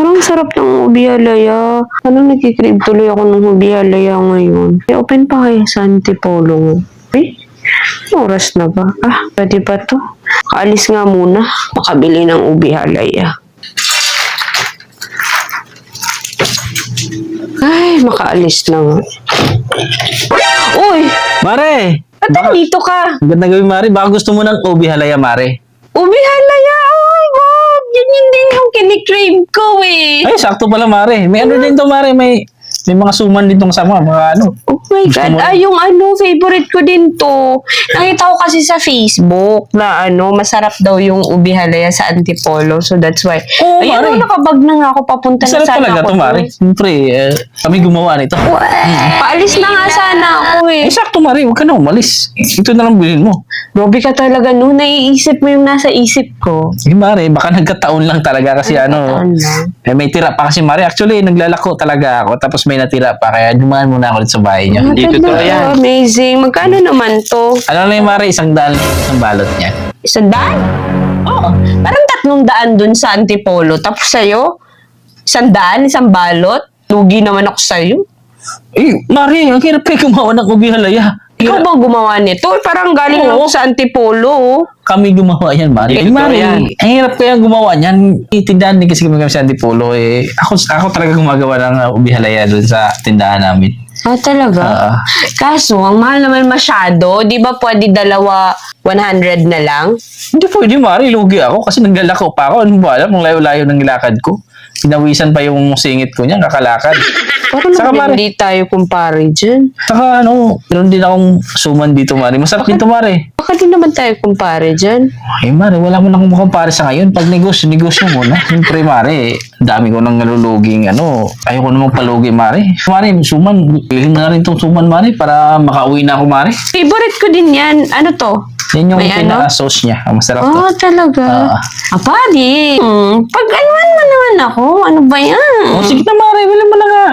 Parang sarap ng ubi halaya. Anong nakikrib tuloy ako ng ubi halaya ngayon? Open pa kaya sa Antipolo mo. Oras na ba? Pwede pa to. Kaalis nga muna. Makabili ng ubi halaya. Ay, makaalis na nga. Uy! Mare! Ba't dito ka? Ganda gawin, Mare. Baka gusto mo ng ubi halaya, Mare. Ubi halaya! Oh my God! Yan din yung kinikrave ko eh. Ay, sakto pala, Mare. May ano din to, Mare. May mga suman din tong sama. Mga ano. Oh my God. Yung favorite ko din to. Nakita ko kasi sa Facebook na masarap daw yung ubi halaya sa Antipolo. So that's why. Oo, Ayun, Mare. nakabag na nga ako. Papunta na Sarap sana talaga ako. to, Mare. Siyempre, kami gumawa nito. Paalis na nga sana ako eh. Eh, sakto, Mare. Huwag ka na umalis. Ito na lang bilhin mo. Grabe ka talaga no. Naiisip mo yung nasa isip ko. Eh, Mare, baka nagkataon lang talaga kasi Nagkataon lang. may tira pa kasi, Mare. Actually, naglalako talaga ako. Tapos may natira pa. Kaya dumaan muna ako ulit sa bahay niya. Hindi totoo yan. Amazing. Magkano naman to? Ano na yung, Mare? 100 isang balot niya. 100? Oo. Parang 300 dun sa Antipolo. Tapos sa'yo, 100, isang balot. Lugi naman ako sa'yo. Eh, Mare, ang hirap kayo gumawa ng ubi halaya. Ikaw ba gumawa nito? Parang galing Oo. ako sa Antipolo. Oh. Kami gumawa yan, Mare. Eh, Eh, Mare, yan. ang hirap kaya gumawa niyan. Tindahan din kasi kami sa Antipolo. Eh, ako talaga gumagawa ng ubi halaya doon sa tindahan namin. Talaga? Kaso, ang mahal naman masyado. Di ba pwede dalawa 100 na lang? Hindi pwede, Mare. Lugi ako kasi naglalako pa ako. Ano ba alam? Ang layo-layo ng nilakad ko. Pinawisan pa yung singit ko niyan, kakalakad. Parang Saka, Mare. hindi tayo kumpare dyan. Saka meron din akong suman dito, Mare. Masarap dito, Mare. Baka din naman tayo kumpare dyan. Ay, Mare, wala mo na akong makumpare sa ngayon. Pag negosyo muna. Siyempre, Mare, dami ko nang naluluging, ayoko namang palugi, Mare. Mare, suman, bilhin na rin itong suman, Mare, para makauwi na ako, Mare. Favorite ko din yan. Ano to? Yan yung May pinaka-sauce niya. Ang masarap to. Talaga. Padi. Pag-anuan mo naman ako. Ano ba yan? Oh, sige na, Mare, bilhin mo na nga.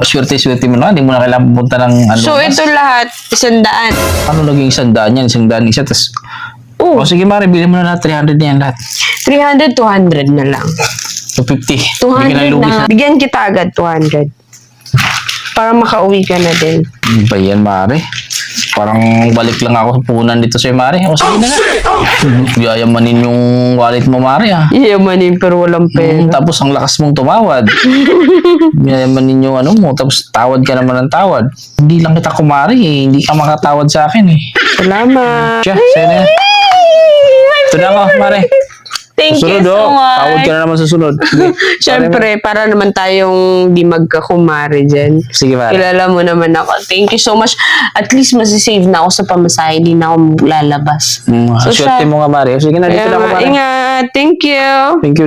Swerte-swerte mo na. Hindi mo na kailangan pumunta ng So, ito lahat, 100. Ano naging 100 yan? 100 isa, tas... sige, Mare, bilhin mo na lahat. 300 na yan lahat. 300, 200 na lang. 250. 200 na. Bigyan kita agad, 200. Para makauwi ka na din. Ano ba yan, Mare? Parang balik lang ako sa punan dito sa'yo, Mare. O, sige na nga. Yayamanin yung wallet mo, Mare, ha? Iyamanin pero walang pera. Tapos ang lakas mong tumawad. Yayamanin yung mo, tapos tawad ka naman ng tawad. Hindi lang kita kumari, eh. Hindi ka makatawad sa akin, eh. Salamat. Siya, sa'yo na yan. Ito na ako, Mare. Thank you Susunod, so much. Tawad ka na naman sa sunod. Siyempre, para naman tayong di magkakumari dyan. Sige, Mare. Kilala mo naman ako. Thank you so much. At least masisave na ako sa pamasahe. Di na ako lalabas. Swerte mo nga, Mare. Sige na, dito na ako, Mare. Ingat. Thank you. Thank you.